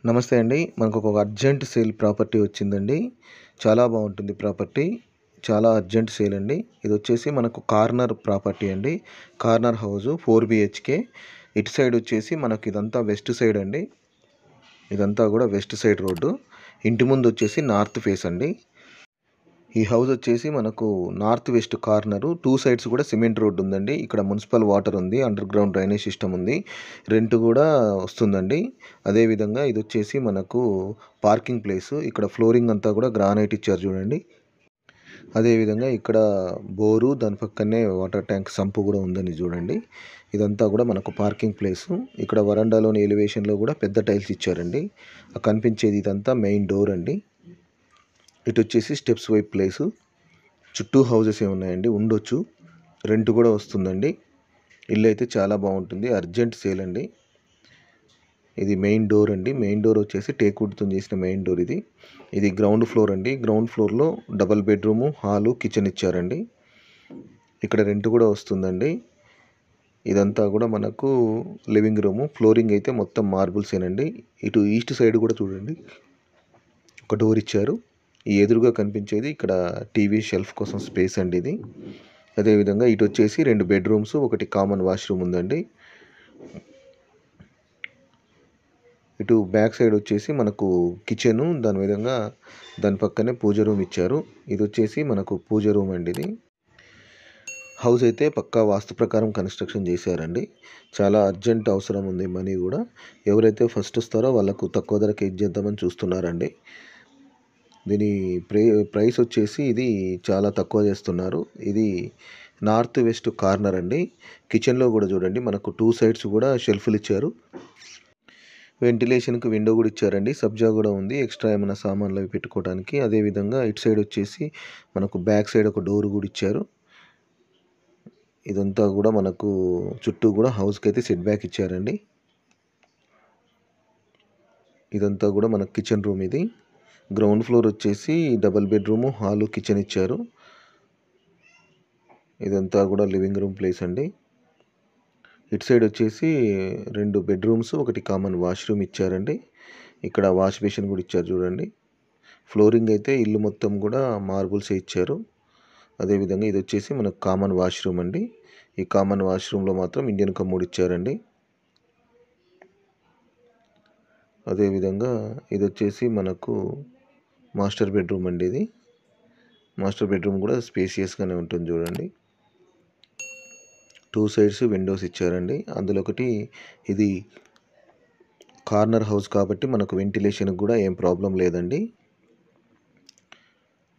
నమస్తే అండి. మనకు ఒక అర్జెంట్ సేల్ ప్రాపర్టీ వచ్చిందండి. చాలా బాగుంటుంది ప్రాపర్టీ. చాలా అర్జెంట్ సేల్ అండి. ఇది వచ్చేసి మనకు కార్నర్ ప్రాపర్టీ అండి. Corner house 4 BHK. ఇటు సైడ్ వచ్చేసి మనకి ఇదంతా వెస్ట్ సైడ్ అండి. ఇదంతా కూడా వెస్ట్ సైడ్ రోడ్డు. ఇంటి ముందు వచ్చేసి నార్త్ ఫేస్ అండి. ఈ హౌస్ వచ్చేసి మనకు నార్త్ వెస్ట్ కార్నరు 2 సైడ్స్ కూడా సిమెంట్ రోడ్డు ఉందండి. ఇక్కడ మున్సిపల్ వాటర్ ఉంది, అండర్ గ్రౌండ్ డ్రైనేజ్ సిస్టమ్ ఉంది, రెంట్ కూడా వస్తుందండి. అదేవిధంగా ఇది వచ్చేసి మనకు పార్కింగ్ ప్లేస్. ఇక్కడ ఫ్లోరింగ్ అంతా కూడా గ్రానైట్ ఇచ్చారు చూడండి. అదేవిధంగా ఇక్కడ బోరు, దాని పక్కనే వాటర్ ట్యాంక్ సంపు కూడా ఉందని చూడండి. ఇదంతా కూడా మనకు పార్కింగ్ ప్లేసు. ఇక్కడ వరండాలోని ఎలివేషన్లో కూడా పెద్ద టైల్స్ ఇచ్చారండి. కనిపించేది ఇదంతా మెయిన్ డోర్ అండి. ఇటు వచ్చేసి స్టెప్స్ వైపు ప్లేసు. చుట్టూ హౌజెస్ ఉన్నాయండి, ఉండొచ్చు, రెంట్ కూడా వస్తుందండి. ఇల్లు అయితే చాలా బాగుంటుంది. అర్జెంట్ సేల్ అండి. ఇది మెయిన్ డోర్ అండి. మెయిన్ డోర్ వచ్చేసి టేక్వుడ్తో చేసిన మెయిన్ డోర్ ఇది. ఇది గ్రౌండ్ ఫ్లోర్ అండి. గ్రౌండ్ ఫ్లోర్లో డబల్ బెడ్రూము, హాలు, కిచెన్ ఇచ్చారండి. ఇక్కడ రెంట్ కూడా వస్తుందండి. ఇదంతా కూడా మనకు లివింగ్ రూము. ఫ్లోరింగ్ అయితే మొత్తం మార్బుల్సేనండి. ఇటు ఈస్ట్ సైడ్ కూడా చూడండి ఒక డోర్ ఇచ్చారు. ఈ ఎదురుగా కనిపించేది ఇక్కడ టీవీ షెల్ఫ్ కోసం స్పేస్ అండి ఇది. అదేవిధంగా ఇటు వచ్చేసి 2 బెడ్రూమ్స్, ఒకటి కామన్ వాష్రూమ్ ఉందండి. ఇటు బ్యాక్ సైడ్ వచ్చేసి మనకు కిచెను, దాని విధంగా దాని పక్కనే పూజ రూమ్ ఇచ్చారు. ఇది వచ్చేసి మనకు పూజ రూమ్ అండి. ఇది హౌస్ అయితే పక్కా వాస్తు ప్రకారం కన్స్ట్రక్షన్ చేశారండి. చాలా అర్జెంట్ అవసరం ఉంది మనీ కూడా. ఎవరైతే ఫస్ట్ వస్తారో వాళ్ళకు తక్కువ ధరకే ఇచ్చేద్దామని చూస్తున్నారండి. దీని ప్రైస్ వచ్చేసి ఇది చాలా తక్కువ చేస్తున్నారు. ఇది నార్త్ వెస్ట్ కార్నర్ అండి. కిచెన్లో కూడా చూడండి మనకు 2 సైడ్స్ కూడా షెల్ఫ్లు ఇచ్చారు. వెంటిలేషన్కి విండో కూడా ఇచ్చారండి. సబ్జా కూడా ఉంది, ఎక్స్ట్రా ఏమైనా సామాన్లు అవి పెట్టుకోవడానికి. అదేవిధంగా ఇటు సైడ్ వచ్చేసి మనకు బ్యాక్ సైడ్ ఒక డోర్ కూడా ఇచ్చారు. ఇదంతా కూడా మనకు చుట్టూ కూడా హౌస్కి అయితే సెట్ బ్యాక్ ఇచ్చారండి. ఇదంతా కూడా మనకు కిచెన్ రూమ్. ఇది గ్రౌండ్ ఫ్లోర్ వచ్చేసి డబల్ బెడ్రూము, హాలు, కిచెన్ ఇచ్చారు. ఇదంతా కూడా లివింగ్ రూమ్ ప్లేస్ అండి. ఇటు సైడ్ వచ్చేసి 2 బెడ్రూమ్స్, ఒకటి కామన్ వాష్రూమ్ ఇచ్చారండి. ఇక్కడ వాష్ బేసిన్ కూడా ఇచ్చారు చూడండి. ఫ్లోరింగ్ అయితే ఇల్లు మొత్తం కూడా మార్బుల్సే ఇచ్చారు. అదేవిధంగా ఇది వచ్చేసి మనకు కామన్ వాష్రూమ్ అండి. ఈ కామన్ వాష్రూమ్లో మాత్రం ఇండియన్ కమోడ్ ఇచ్చారండి. అదేవిధంగా ఇది వచ్చేసి మనకు మాస్టర్ బెడ్రూమ్ అండి. ఇది మాస్టర్ బెడ్రూమ్ కూడా స్పేసియస్గానే ఉంటుంది చూడండి. 2 సైడ్స్ విండోస్ ఇచ్చారండి. అందులో ఒకటి ఇది కార్నర్ హౌస్ కాబట్టి మనకు వెంటిలేషన్కి కూడా ఏం ప్రాబ్లం లేదండి.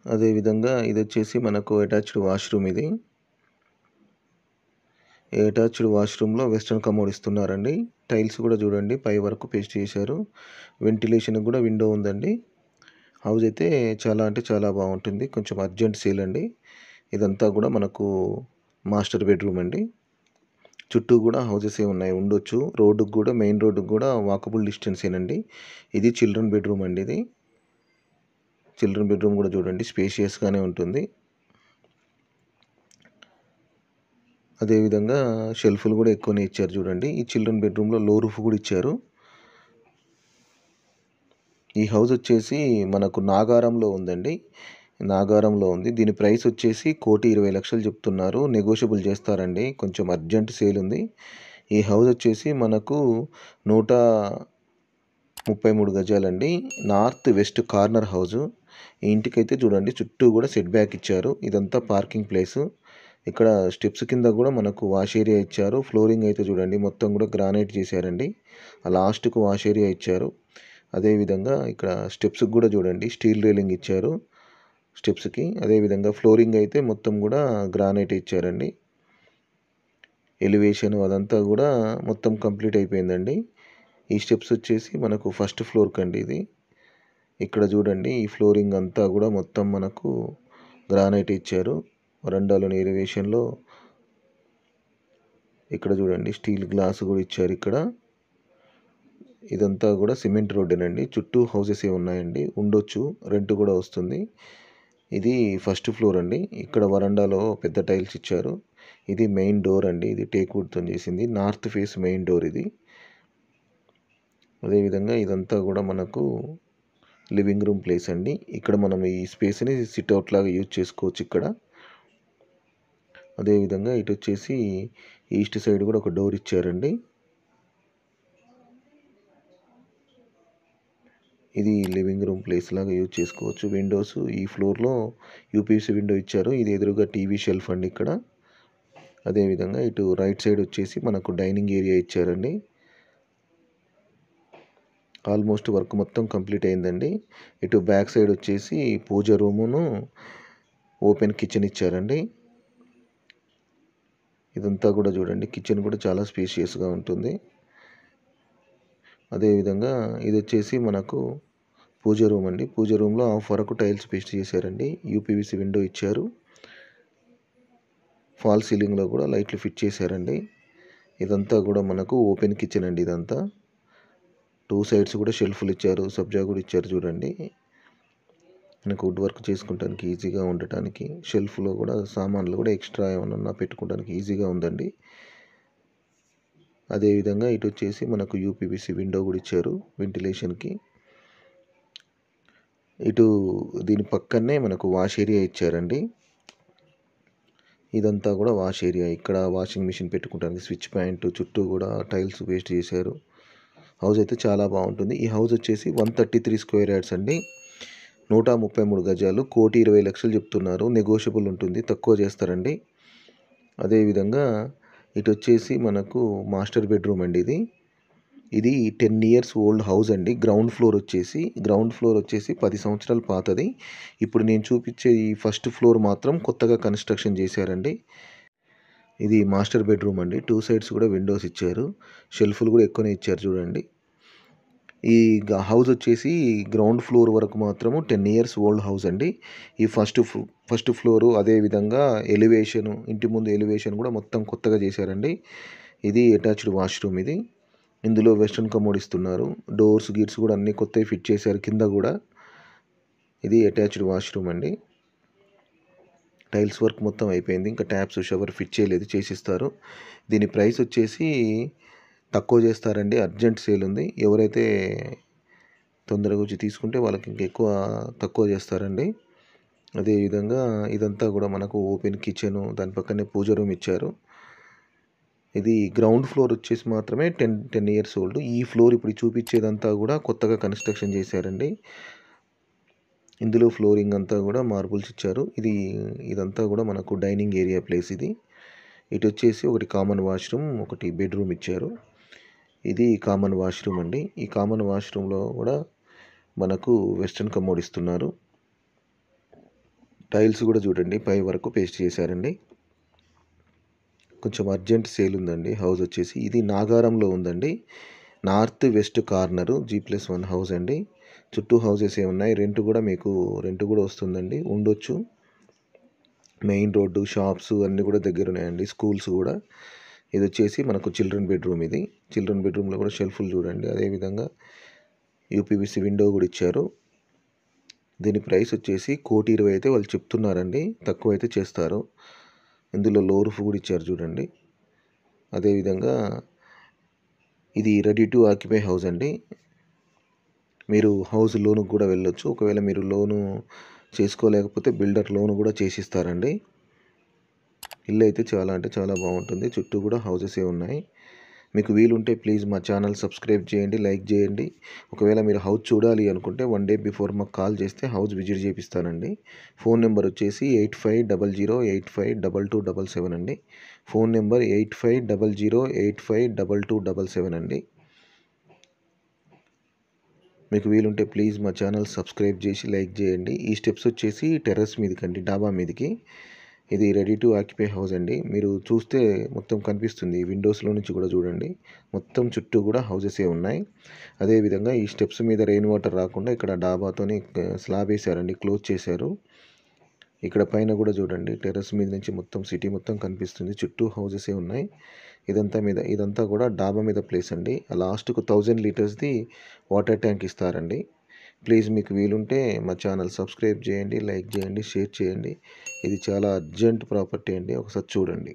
అదేవిధంగా ఇది వచ్చేసి మనకు అటాచ్డ్ వాష్రూమ్. ఇది అటాచ్డ్ వాష్రూమ్లో వెస్ట్రన్ కమోడ్ ఇస్తున్నారండి. టైల్స్ కూడా చూడండి పై వరకు పేస్ట్ చేశారు. వెంటిలేషన్కి కూడా విండో ఉందండి. హౌస్ అయితే చాలా అంటే చాలా బాగుంటుంది. కొంచెం అర్జెంట్ సేల్ అండి. ఇదంతా కూడా మనకు మాస్టర్ బెడ్రూమ్ అండి. చుట్టూ కూడా హౌసెస్ ఉన్నాయి, ఉండొచ్చు. రోడ్డుకు కూడా, మెయిన్ రోడ్డుకు కూడా వాకబుల్ డిస్టెన్సేనండి. ఇది చిల్డ్రన్ బెడ్రూమ్ అండి. ఇది చిల్డ్రన్ బెడ్రూమ్ కూడా చూడండి స్పేషియస్గానే ఉంటుంది. అదేవిధంగా షెల్ఫ్లు కూడా ఎక్కువనే ఇచ్చారు చూడండి. ఈ చిల్డ్రన్ బెడ్రూమ్లో లో రూఫ్ కూడా ఇచ్చారు. ఈ హౌస్ వచ్చేసి మనకు నాగారంలో ఉందండి. నాగారంలో ఉంది. దీని ప్రైస్ వచ్చేసి 1,20,00,000 చెప్తున్నారు. నెగోషియబుల్ చేస్తారండి. కొంచెం అర్జెంట్ సేల్ ఉంది. ఈ హౌస్ వచ్చేసి మనకు 133 గజాలండి. North west corner house. ఈ ఇంటికైతే చూడండి చుట్టూ కూడా సెట్ బ్యాక్ ఇచ్చారు. ఇదంతా పార్కింగ్ ప్లేసు. ఇక్కడ స్టెప్స్ కింద కూడా మనకు వాష్ ఏరియా ఇచ్చారు. ఫ్లోరింగ్ అయితే చూడండి మొత్తం కూడా గ్రానైట్ చేశారండి. లాస్ట్కు వాష్ ఏరియా ఇచ్చారు. అదేవిధంగా ఇక్కడ స్టెప్స్కి కూడా చూడండి స్టీల్ రైలింగ్ ఇచ్చారు స్టెప్స్కి. అదేవిధంగా ఫ్లోరింగ్ అయితే మొత్తం కూడా గ్రానైట్ ఇచ్చారండి. ఎలివేషన్ అదంతా కూడా మొత్తం కంప్లీట్ అయిపోయిందండి. ఈ స్టెప్స్ వచ్చేసి మనకు ఫస్ట్ ఫ్లోర్ కండి. ఇది ఇక్కడ చూడండి ఈ ఫ్లోరింగ్ అంతా కూడా మొత్తం మనకు గ్రానైట్ ఇచ్చారు. వరండాలోని ఎలివేషన్లో ఇక్కడ చూడండి స్టీల్ గ్లాస్ కూడా ఇచ్చారు. ఇక్కడ ఇదంతా కూడా సిమెంట్ రోడ్డేనండి. చుట్టూ హౌసెస్ ఉన్నాయండి, ఉండొచ్చు, రెంట్ కూడా వస్తుంది. ఇది ఫస్ట్ ఫ్లోర్ అండి. ఇక్కడ వరండాలో పెద్ద టైల్స్ ఇచ్చారు. ఇది మెయిన్ డోర్ అండి. ఇది టేక్ వుడ్తో చేసింది. నార్త్ ఫేస్ మెయిన్ డోర్ ఇది. అదేవిధంగా ఇదంతా కూడా మనకు లివింగ్ రూమ్ ప్లేస్ అండి. ఇక్కడ మనం ఈ స్పేస్ని సిట్అవుట్ లాగా యూజ్ చేసుకోవచ్చు ఇక్కడ. అదేవిధంగా ఇటు వచ్చేసి ఈస్ట్ సైడ్ కూడా ఒక డోర్ ఇచ్చారండి. ఇది లివింగ్ రూమ్ ప్లేస్ లాగా యూజ్ చేసుకోవచ్చు. విండోస్ ఈ ఫ్లోర్లో యూపీవీసీ విండో ఇచ్చారు. ఇది ఎదురుగా టీవీ షెల్ఫ్ అండి ఇక్కడ. అదేవిధంగా ఇటు రైట్ సైడ్ వచ్చేసి మనకు డైనింగ్ ఏరియా ఇచ్చారండి. ఆల్మోస్ట్ వర్క్ మొత్తం కంప్లీట్ అయిందండి. ఇటు బ్యాక్ సైడ్ వచ్చేసి పూజ రూమును ఓపెన్ కిచెన్ ఇచ్చారండి. ఇదంతా కూడా చూడండి, కిచెన్ కూడా చాలా స్పేషియస్గా ఉంటుంది. అదేవిధంగా ఇది వచ్చేసి మనకు పూజ రూమ్ అండి. పూజ రూమ్లో హాఫ్ వరకు టైల్స్ పేస్ట్ చేశారండి. యూపీవీసీ విండో ఇచ్చారు. ఫాల్ సీలింగ్లో కూడా లైట్లు ఫిట్ చేశారండి. ఇదంతా కూడా మనకు ఓపెన్ కిచెన్ అండి. ఇదంతా 2 సైడ్స్ కూడా షెల్ఫ్లు ఇచ్చారు, సబ్జా కూడా ఇచ్చారు చూడండి. మనకు వుడ్ వర్క్ చేసుకుంటానికి ఈజీగా ఉండటానికి షెల్ఫ్లో కూడా సామాన్లు కూడా ఎక్స్ట్రా ఏమన్నా పెట్టుకోవడానికి ఈజీగా ఉందండి. అదేవిధంగా ఇటు వచ్చేసి మనకు యూపీవీసీ విండో కూడా ఇచ్చారు వెంటిలేషన్కి. ఇటు దీని పక్కనే మనకు వాష్ ఏరియా ఇచ్చారండి. ఇదంతా కూడా వాష్ ఏరియా. ఇక్కడ వాషింగ్ మిషన్ పెట్టుకోవడానికి స్విచ్ పాయింట్, చుట్టూ కూడా టైల్స్ వేస్ట్ చేశారు. హౌస్ అయితే చాలా బాగుంటుంది. ఈ హౌస్ వచ్చేసి 133 స్క్వేర్ యార్డ్స్ అండి. 133 గజాలు. 1,20,00,000 చెప్తున్నారు. నెగోషియబుల్ ఉంటుంది, తక్కువ చేస్తారండి. అదేవిధంగా ఇటు వచ్చేసి మనకు మాస్టర్ బెడ్రూమ్ అండి. ఇది 10 ఇయర్స్ ఓల్డ్ హౌస్ అండి. గ్రౌండ్ ఫ్లోర్ వచ్చేసి 10 సంవత్సరాల పాతది. ఇప్పుడు నేను చూపించే ఈ ఫస్ట్ ఫ్లోర్ మాత్రం కొత్తగా కన్స్ట్రక్షన్ చేశారండి. ఇది మాస్టర్ బెడ్రూమ్ అండి. 2 సైడ్స్ కూడా విండోస్ ఇచ్చారు. షెల్ఫ్లు కూడా ఎక్కువనే ఇచ్చారు చూడండి. ఈ హౌస్ వచ్చేసి గ్రౌండ్ ఫ్లోర్ వరకు మాత్రము 10 ఇయర్స్ ఓల్డ్ హౌస్ అండి. ఈ ఫస్ట్ ఫ్లోరు అదేవిధంగా ఎలివేషన్, ఇంటి ముందు ఎలివేషన్ కూడా మొత్తం కొత్తగా చేశారండి. ఇది అటాచ్డ్ వాష్రూమ్. ఇందులో వెస్ట్రన్ కమోడ్ ఇస్తున్నారు. డోర్స్ గీర్స్ కూడా అన్నీ కొత్తవి ఫిట్ చేశారు కింద కూడా. ఇది అటాచ్డ్ వాష్రూమ్ అండి. టైల్స్ వర్క్ మొత్తం అయిపోయింది. ఇంకా ట్యాప్స్, షవర్ ఫిట్ చేయలేదు, చేసిస్తారు. దీని ప్రైస్ వచ్చేసి తక్కువ చేస్తారండి. అర్జెంట్ సేల్ ఉంది. ఎవరైతే తొందరగా వచ్చి తీసుకుంటే వాళ్ళకి ఇంకా ఎక్కువ తక్కువ చేస్తారండి. అదేవిధంగా ఇదంతా కూడా మనకు ఓపెన్ కిచెను, దాని పక్కనే పూజ రూమ్ ఇచ్చారు. ఇది గ్రౌండ్ ఫ్లోర్ వచ్చేసి మాత్రమే 10 ఇయర్స్ ఓల్డ్. ఈ ఫ్లోర్ ఇప్పుడు చూపించేదంతా కూడా కొత్తగా కన్స్ట్రక్షన్ చేశారండి. ఇందులో ఫ్లోరింగ్ అంతా కూడా మార్బుల్స్ ఇచ్చారు. ఇదంతా కూడా మనకు డైనింగ్ ఏరియా ప్లేస్. ఇటు వచ్చేసి ఒకటి కామన్ వాష్రూమ్, ఒకటి బెడ్రూమ్ ఇచ్చారు. ఇది కామన్ వాష్రూమ్ అండి. ఈ కామన్ వాష్రూమ్లో కూడా మనకు వెస్ట్రన్ కమోడ్ ఇస్తున్నారు. టైల్స్ కూడా చూడండి పై వరకు పేస్ట్ చేశారండి. కొంచెం అర్జెంట్ సేల్ ఉందండి. హౌస్ వచ్చేసి ఇది నాగారంలో ఉందండి. North west corner, G+1 house అండి. చుట్టూ హౌసెస్ ఉన్నాయి. రెంట్ కూడా వస్తుందండి, ఉండొచ్చు. మెయిన్ రోడ్డు, షాప్స్ అన్నీ కూడా దగ్గర ఉన్నాయండి, స్కూల్స్ కూడా. ఇది వచ్చేసి మనకు చిల్డ్రన్ బెడ్రూమ్. చిల్డ్రన్ బెడ్రూమ్లో కూడా షెల్ఫ్లు చూడండి. అదేవిధంగా యూపీవీసీ విండో కూడా ఇచ్చారు. దీని ప్రైస్ వచ్చేసి 1,20,00,000 అయితే వాళ్ళు చెప్తున్నారండి, తక్కువ అయితే చేస్తారు. ఇందులో లో రూఫ్ కూడా ఇచ్చారు చూడండి. అదేవిధంగా ఇది రెడీ టు ఆక్యుపై హౌస్ అండి. మీరు హౌస్ లోనుకు కూడా వెళ్ళొచ్చు. ఒకవేళ మీరు లోను చేసుకోలేకపోతే బిల్డర్ లోను కూడా చేసిస్తారండి. ఇల్లు అయితే చాలా బాగుంటుంది. చుట్టూ కూడా హౌసెస్ ఉన్నాయి. మీకు వీలుంటే ప్లీజ్ మా ఛానల్ సబ్స్క్రైబ్ చేయండి, లైక్ చేయండి. ఒకవేళ మీరు హౌస్ చూడాలి అనుకుంటే 1 డే బిఫోర్ మాకు కాల్ చేస్తే హౌస్ విజిట్ చేపిస్తానండి. ఫోన్ నెంబర్ వచ్చేసి 8500852277 అండి. ఫోన్ నెంబర్ 8500852277 అండి. మీకు వీలుంటే ప్లీజ్ మా ఛానల్ సబ్స్క్రైబ్ చేసి లైక్ చేయండి. ఈ స్టెప్స్ వచ్చేసి టెర్రస్ మీదకండి, డాబా మీదకి. ఇది రెడీ టు ఆక్యుపై హౌస్ అండి. మీరు చూస్తే మొత్తం కనిపిస్తుంది, విండోస్లో నుంచి కూడా చూడండి. మొత్తం చుట్టూ కూడా హౌసెసే ఉన్నాయి. అదేవిధంగా ఈ స్టెప్స్ మీద రెయిన్ వాటర్ రాకుండా ఇక్కడ డాబాతోని స్లాబ్ వేశారండి, క్లోజ్ చేశారు. ఇక్కడ పైన కూడా చూడండి, టెర్రస్ మీద నుంచి మొత్తం సిటీ మొత్తం కనిపిస్తుంది. చుట్టూ హౌసెసే ఉన్నాయి. ఇదంతా కూడా డాబా మీద ప్లేస్ అండి. లాస్ట్కు 1000 లీటర్స్ది వాటర్ ట్యాంక్ ఇస్తారండి. ప్లీజ్ మీకు వీలుంటే మా ఛానల్ సబ్స్క్రైబ్ చేయండి, లైక్ చేయండి, షేర్ చేయండి. ఇది చాలా అర్జెంట్ ప్రాపర్టీ అండి, ఒకసారి చూడండి.